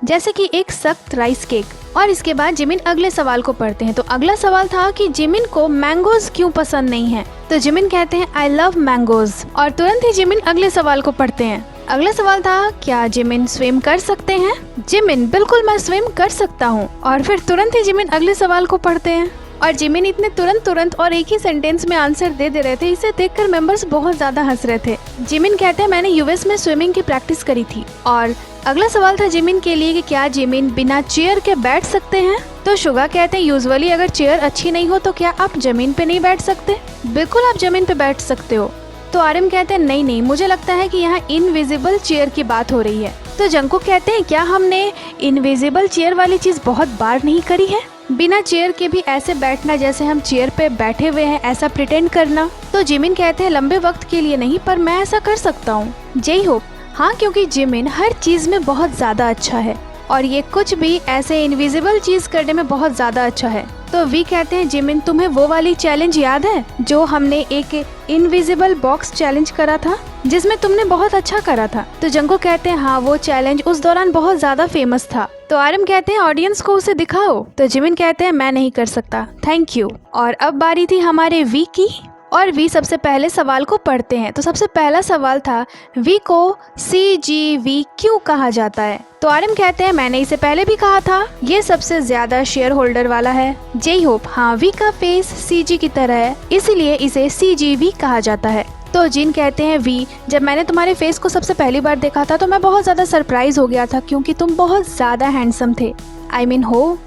जैसे कि एक सख्त राइस केक। और इसके बाद जिमिन अगले सवाल को पढ़ते हैं। तो अगला सवाल था कि जिमिन को मैंगोज क्यों पसंद नहीं है। तो जिमिन कहते हैं आई लव मैंगोज। और तुरंत ही जिमिन अगले सवाल को पढ़ते हैं। अगला सवाल था क्या जिमिन स्विम कर सकते हैं। जिमिन, बिल्कुल मैं स्विम कर सकता हूँ। और फिर तुरंत ही जिमिन अगले सवाल को पढ़ते हैं। और जिमिन इतने तुरंत और एक ही सेंटेंस में आंसर दे रहे थे, इसे देखकर मेंबर्स बहुत ज्यादा हंस रहे थे। जिमिन कहते हैं मैंने यूएस में स्विमिंग की प्रैक्टिस करी थी। और अगला सवाल था जिमिन के लिए कि क्या जिमिन बिना चेयर के बैठ सकते हैं। तो शुगा कहते हैं यूजुअली अगर चेयर अच्छी नहीं हो तो क्या आप जमीन पे नहीं बैठ सकते। बिल्कुल आप जमीन पे बैठ सकते हो। तो आरएम कहते हैं नहीं, मुझे लगता है कि यहाँ इनविजिबल चेयर की बात हो रही है। तो जंकुक कहते हैं क्या हमने इनविजिबल चेयर वाली चीज बहुत बार नहीं करी है, बिना चेयर के भी ऐसे बैठना जैसे हम चेयर पे बैठे हुए हैं, ऐसा प्रिटेंड करना। तो जिमिन कहते हैं लंबे वक्त के लिए नहीं, पर मैं ऐसा कर सकता हूँ। जय हो, हाँ, क्योंकि जिमिन हर चीज में बहुत ज्यादा अच्छा है और ये कुछ भी ऐसे इनविजिबल चीज करने में बहुत ज्यादा अच्छा है। तो वी कहते हैं जिमिन तुम्हें वो वाली चैलेंज याद है जो हमने एक इनविजिबल बॉक्स चैलेंज करा था जिसमें तुमने बहुत अच्छा करा था। तो जंको कहते हैं हाँ, वो चैलेंज उस दौरान बहुत ज्यादा फेमस था। तो आरएम कहते हैं ऑडियंस को उसे दिखाओ। तो जिमिन कहते हैं मैं नहीं कर सकता, थैंक यू। और अब बारी थी हमारे वी की। और वी सबसे पहले सवाल को पढ़ते हैं। तो सबसे पहला सवाल था वी को CGV क्यों कहा जाता है। तो आरएम कहते हैं मैंने इसे पहले भी कहा था, ये सबसे ज्यादा शेयर होल्डर वाला है। जय होप, हाँ, वी का फेस CG की तरह है, इसीलिए इसे CGV कहा जाता है। तो जिन कहते हैं वी, जब मैंने तुम्हारे फेस को सबसे पहली बार देखा था तो मैं बहुत ज्यादा सरप्राइज हो गया था क्योंकि तुम बहुत ज्यादा हैंडसम थे। आई मीन हो।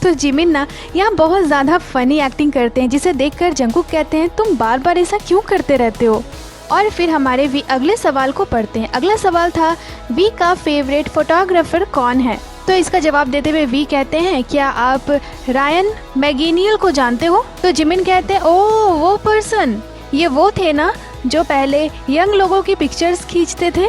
तो जिमिन ना यहाँ बहुत ज़्यादा फनी एक्टिंग करते हैं जिसे देखकर जंकुक कहते हैं तुम बार बार ऐसा क्यों करते रहते हो। और फिर हमारे वी अगले सवाल को पढ़ते हैं। अगला सवाल था वी का फेवरेट फोटोग्राफर कौन है। तो इसका जवाब देते हुए वी कहते हैं क्या आप रायन मैगेनियल को जानते हो। तो जिमिन कहते हैं ओह वो पर्सन, ये वो थे ना जो पहले यंग लोगों की पिक्चर्स खींचते थे।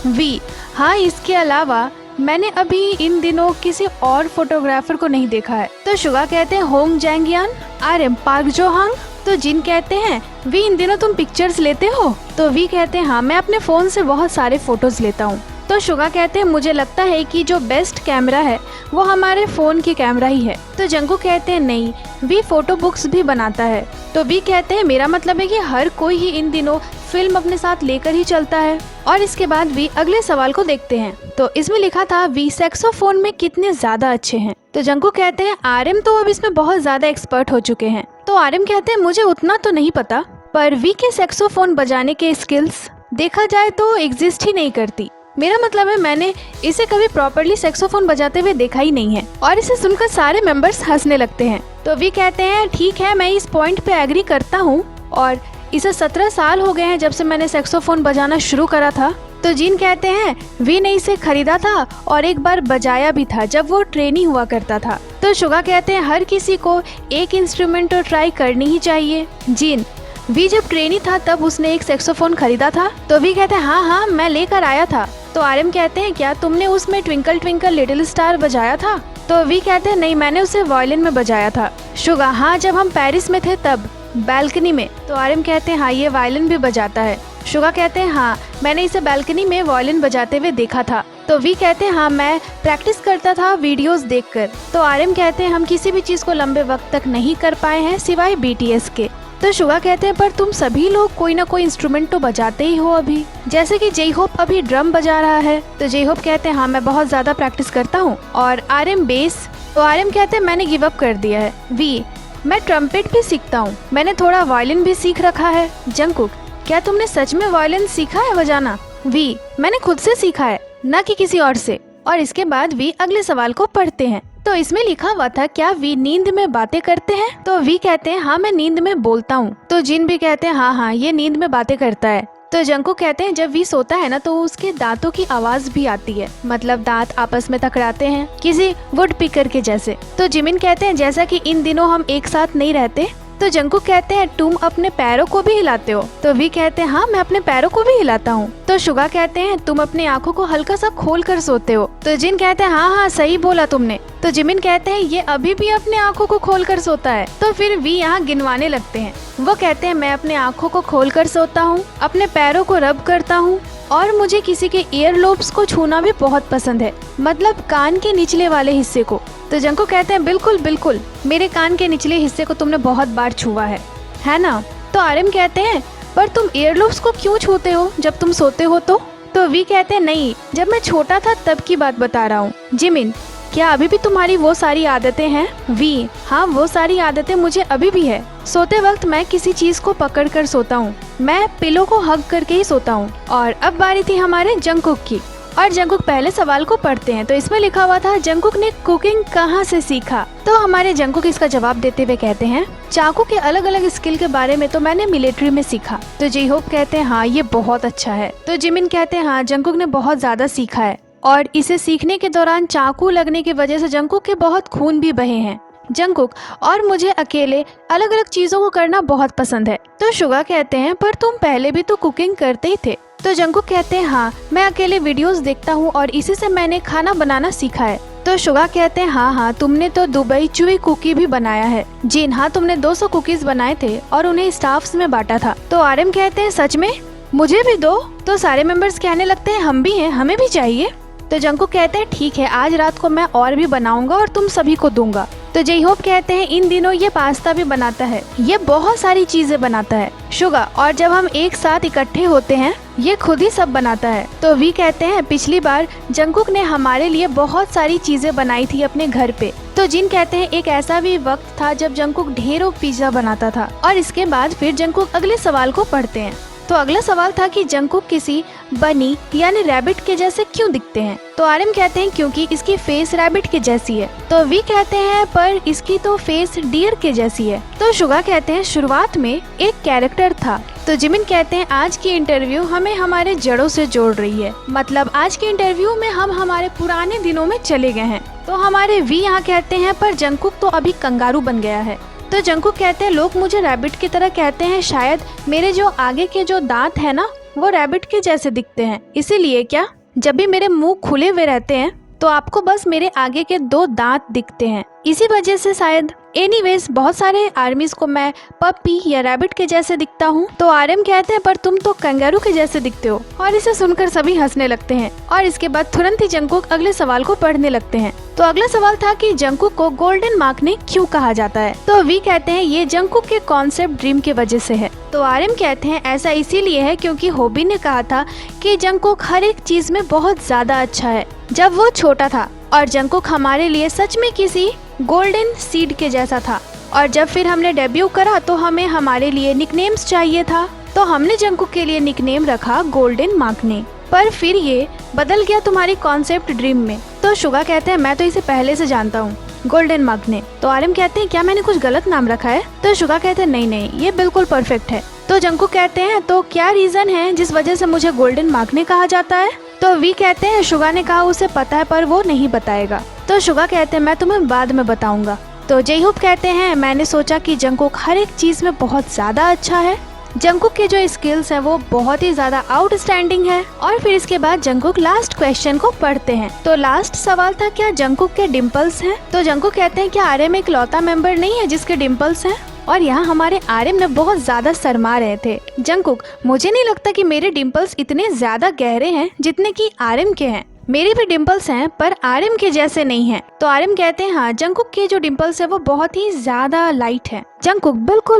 वी, हाँ, इसके अलावा मैंने अभी इन दिनों किसी और फोटोग्राफर को नहीं देखा है। तो शुगा कहते हैं होंग जैंगियान। आरएम, पार्क जो हांग। तो जिन कहते हैं वी इन दिनों तुम पिक्चर्स लेते हो। तो वी कहते हैं हाँ, मैं अपने फोन से बहुत सारे फोटोज लेता हूँ। तो शुगा कहते हैं मुझे लगता है कि जो बेस्ट कैमरा है वो हमारे फोन की कैमरा ही है। तो जंकू कहते हैं नहीं, वी फोटो बुक्स भी बनाता है। तो वी कहते हैं मेरा मतलब है कि हर कोई ही इन दिनों फिल्म अपने साथ लेकर ही चलता है। और इसके बाद वी अगले सवाल को देखते हैं। तो इसमें लिखा था वी सैक्सोफोन में कितने ज्यादा अच्छे हैं। तो जंकू कहते हैं आरएम तो अब इसमें बहुत ज्यादा एक्सपर्ट हो चुके हैं। तो आरएम कहते हैं मुझे उतना तो नहीं पता, पर वी के सैक्सोफोन बजाने के स्किल्स देखा जाए तो एग्जिस्ट ही नहीं करती। मेरा मतलब है मैंने इसे कभी प्रॉपर्ली सैक्सोफोन बजाते हुए देखा ही नहीं है। और इसे सुनकर सारे मेंबर्स हंसने लगते हैं। तो वी कहते हैं ठीक है, मैं इस पॉइंट पे एग्री करता हूँ और इसे 17 साल हो गए हैं जब से मैंने सैक्सोफोन बजाना शुरू करा था। तो जिन कहते हैं वी ने इसे खरीदा था और एक बार बजाया भी था जब वो ट्रेनी हुआ करता था। तो शुगा कहते हैं हर किसी को एक इंस्ट्रूमेंट तो ट्राई करनी ही चाहिए। जिन, वी जब ट्रेनी था तब उसने एक सैक्सोफोन खरीदा था। तो वी कहते हैं हाँ, मैं लेकर आया था। तो आरएम कहते हैं क्या तुमने उसमें ट्विंकल ट्विंकल लिटिल स्टार बजाया था। तो वी कहते हैं नहीं, मैंने उसे वायलिन में बजाया था। शुगा, हाँ, जब हम पेरिस में थे तब बैल्कनी में। तो आरएम कहते हैं हाँ, ये वायलिन भी बजाता है। शुगा कहते हैं हाँ, मैंने इसे बैल्कनी में वायलिन बजाते हुए देखा था। तो वी कहते हैं हाँ, मैं प्रैक्टिस करता था वीडियोस देखकर। तो आरएम कहते हैं हम किसी भी चीज को लंबे वक्त तक नहीं कर पाए हैं सिवाय BTS के। तो शुगा कहते हैं पर तुम सभी लोग कोई ना कोई इंस्ट्रूमेंट तो बजाते ही हो अभी, जैसे कि जय होप अभी ड्रम बजा रहा है। तो जय होप कहते हैं हाँ, मैं बहुत ज्यादा प्रैक्टिस करता हूँ। और आरएम बेस। तो आरएम कहते हैं मैंने गिव अप कर दिया है। वी, मैं ट्रम्पेट भी सीखता हूँ, मैंने थोड़ा वायलिन भी सीख रखा है। जंकुक, क्या तुमने सच में वायलिन सीखा है बजाना। वी, मैंने खुद से सीखा है, न कि किसी और से। और इसके बाद वी अगले सवाल को पढ़ते हैं। तो इसमें लिखा हुआ था क्या वी नींद में बातें करते हैं। तो वी कहते हैं हाँ, मैं नींद में बोलता हूँ। तो जिन भी कहते हैं हाँ, ये नींद में बातें करता है। तो जंकुक कहते हैं जब वी सोता है ना तो उसके दांतों की आवाज भी आती है, मतलब दांत आपस में टकराते हैं किसी वुड पिकर के जैसे। तो जिमिन कहते हैं जैसा कि इन दिनों हम एक साथ नहीं रहते। तो जंकुक कहते हैं तुम अपने पैरों को भी हिलाते हो। तो वी कहते हैं हाँ मैं अपने पैरों को भी हिलाता हूँ। तो शुगा कहते हैं तुम अपनी आंखों को हल्का सा खोल कर सोते हो। तो जिन कहते हैं हाँ सही बोला तुमने। तो जिमिन कहते हैं ये अभी भी अपने आंखों को खोल कर सोता है। तो फिर वी यहाँ गिनवाने लगते हैं। वो कहते हैं मैं अपने आंखों को खोल कर सोता हूँ, अपने पैरों को रब करता हूँ और मुझे किसी के ईयर लोब्स को छूना भी बहुत पसंद है, मतलब कान के निचले वाले हिस्से को। तो जंकुक कहते हैं बिल्कुल बिल्कुल, मेरे कान के निचले हिस्से को तुमने बहुत बार छुआ है ना। तो आरएम कहते हैं पर तुम ईयर लोब्स को क्यों छूते हो जब तुम सोते हो? तो वी कहते हैं नहीं, जब मैं छोटा था तब की बात बता रहा हूँ। जिमिन क्या अभी भी तुम्हारी वो सारी आदतें हैं? वी हाँ वो सारी आदतें मुझे अभी भी है। सोते वक्त मैं किसी चीज को पकड़ कर सोता हूँ, मैं पिलो को हग करके ही सोता हूँ। और अब बारी थी हमारे जंकुक की, और जंकुक पहले सवाल को पढ़ते हैं। तो इसमें लिखा हुआ था जंकुक ने कुकिंग कहाँ से सीखा? तो हमारे जंकुक इसका जवाब देते हुए कहते हैं चाकू के अलग अलग स्किल के बारे में तो मैंने मिलिट्री में सीखा। तो जी होप कहते हैं हाँ ये बहुत अच्छा है। तो जिमिन कहते हैं हाँ जंकुक ने बहुत ज्यादा सीखा है और इसे सीखने के दौरान चाकू लगने की वजह से जंकुक के बहुत खून भी बहे हैं। जंकुक और मुझे अकेले अलग अलग चीजों को करना बहुत पसंद है। तो शुगा कहते हैं पर तुम पहले भी तो कुकिंग करते ही थे। तो जंकुक कहते हैं हाँ मैं अकेले वीडियोस देखता हूँ और इसी से मैंने खाना बनाना सीखा है। तो शुगा कहते हैं हाँ तुमने तो दुबई चुई कुकी भी बनाया है। जिन हाँ तुमने 200 कुकीज बनाए थे और उन्हें स्टाफ्स में बांटा था। तो आरएम कहते हैं सच में, मुझे भी दो। तो सारे मेंबर्स कहने लगते हैं हम भी हैं, हमें भी चाहिए। तो जंकुक कहते हैं ठीक है आज रात को मैं और भी बनाऊंगा और तुम सभी को दूंगा। तो जे होप कहते हैं इन दिनों ये पास्ता भी बनाता है, ये बहुत सारी चीजें बनाता है शुगा, और जब हम एक साथ इकट्ठे होते हैं ये खुद ही सब बनाता है। तो वी कहते हैं पिछली बार जंकुक ने हमारे लिए बहुत सारी चीजें बनाई थी अपने घर पे। तो जिन कहते हैं एक ऐसा भी वक्त था जब जंकुक ढेरों पिज्जा बनाता था। और इसके बाद फिर जंकुक अगले सवाल को पढ़ते हैं। तो अगला सवाल था कि जंकुक किसी बनी यानी रैबिट के जैसे क्यों दिखते हैं? तो आरएम कहते हैं क्योंकि इसकी फेस रैबिट के जैसी है। तो वी कहते हैं पर इसकी तो फेस डियर के जैसी है। तो शुगा कहते हैं शुरुआत में एक कैरेक्टर था। तो जिमिन कहते हैं आज की इंटरव्यू हमें हमारे जड़ों से जोड़ रही है, मतलब आज के इंटरव्यू में हम हमारे पुराने दिनों में चले गए हैं। तो हमारे वी यहाँ कहते हैं पर जंकुक तो अभी कंगारू बन गया है। तो जंकुक कहते हैं लोग मुझे रैबिट की तरह कहते हैं, शायद मेरे जो आगे के जो दांत है ना वो रैबिट के जैसे दिखते हैं, इसीलिए क्या जब भी मेरे मुंह खुले हुए रहते हैं तो आपको बस मेरे आगे के 2 दांत दिखते हैं, इसी वजह से शायद। एनीवेज बहुत सारे आर्मीज को मैं पप्पी या रैबिट के जैसे दिखता हूँ। तो आरएम कहते हैं पर तुम तो कंगारू के जैसे दिखते हो। और इसे सुनकर सभी हंसने लगते हैं और इसके बाद तुरंत ही जंकुक अगले सवाल को पढ़ने लगते हैं। तो अगला सवाल था कि जंकुक को गोल्डन मार्कने क्यों कहा जाता है? तो वी कहते हैं ये जंकुक के कॉन्सेप्ट ड्रीम की वजह से है। तो आरएम कहते हैं ऐसा इसीलिए है क्योंकि होबी ने कहा था कि जंकुक हर एक चीज में बहुत ज्यादा अच्छा है जब वो छोटा था, और जंकुक हमारे लिए सच में किसी गोल्डन सीड के जैसा था। और जब फिर हमने डेब्यू करा तो हमें हमारे लिए निकनेम्स चाहिए था, तो हमने जंकुक के लिए निकनेम रखा गोल्डन मार्कने। पर फिर ये बदल गया तुम्हारी कॉन्सेप्ट ड्रीम में। तो शुगा कहते हैं मैं तो इसे पहले से जानता हूँ, गोल्डन मार्कने। तो आरएम कहते हैं क्या मैंने कुछ गलत नाम रखा है? तो शुगा कहते हैं नहीं ये बिल्कुल परफेक्ट है। तो जंकुक कहते हैं तो क्या रीजन है जिस वजह से मुझे गोल्डन मार्कने कहा जाता है? तो वी कहते हैं शुगा ने कहा उसे पता है पर वो नहीं बताएगा। तो शुगा कहते हैं मैं तुम्हें बाद में बताऊंगा। तो जेहोप कहते हैं मैंने सोचा कि जंकुक हर एक चीज में बहुत ज्यादा अच्छा है, जंकुक के जो स्किल्स है वो बहुत ही ज्यादा आउटस्टैंडिंग है। और फिर इसके बाद जंकुक लास्ट क्वेश्चन को पढ़ते हैं। तो लास्ट सवाल था क्या जंकुक के डिम्पल्स हैं? तो जंकुक कहते हैं क्या आरएम एक लौता मेंबर नहीं है जिसके डिम्पल्स हैं? और यहाँ हमारे आरएम ने बहुत ज्यादा शर्मा रहे थे। जंकुक मुझे नहीं लगता कि मेरे डिम्पल्स इतने ज्यादा गहरे हैं जितने कि आरएम के हैं, मेरे भी डिम्पल्स हैं पर आरएम के जैसे नहीं हैं। तो आरएम कहते हैं हाँ जंकुक के जो डिम्पल्स है वो बहुत ही ज्यादा लाइट है। जंकुक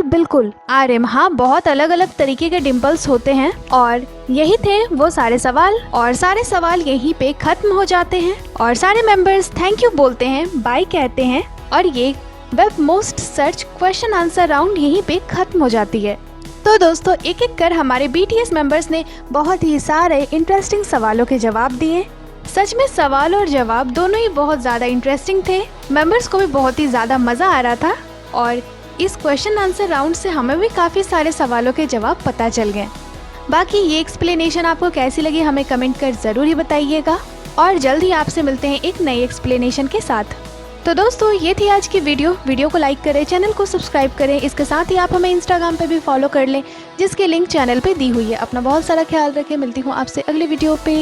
बिल्कुल। आरएम हाँ बहुत अलग अलग तरीके के डिम्पल्स होते हैं। और यही थे वो सारे सवाल, और सारे सवाल यहीं पे खत्म हो जाते हैं और सारे मेंबर्स थैंक यू बोलते हैं, बाय कहते हैं, और ये web most search question answer round यहीं पे खत्म हो जाती है। तो दोस्तों एक एक कर हमारे बीटीएस मेंबर्स ने बहुत ही सारे इंटरेस्टिंग सवालों के जवाब दिए। सच में सवाल और जवाब दोनों ही बहुत ज्यादा इंटरेस्टिंग थे, मेंबर्स को भी बहुत ही ज्यादा मजा आ रहा था। और इस क्वेश्चन आंसर राउंड से हमें भी काफी सारे सवालों के जवाब पता चल गए। बाकी ये एक्सप्लेनेशन आपको कैसी लगी हमें कमेंट कर ज़रूर ही बताइएगा और जल्द ही आपसे मिलते हैं एक नई एक्सप्लेनेशन के साथ। तो दोस्तों ये थी आज की वीडियो को लाइक करें, चैनल को सब्सक्राइब करें। इसके साथ ही आप हमें इंस्टाग्राम पे भी फॉलो कर लें जिसकी लिंक चैनल पे दी हुई है। अपना बहुत सारा ख्याल रखें, मिलती हूँ आपसे अगली वीडियो पे।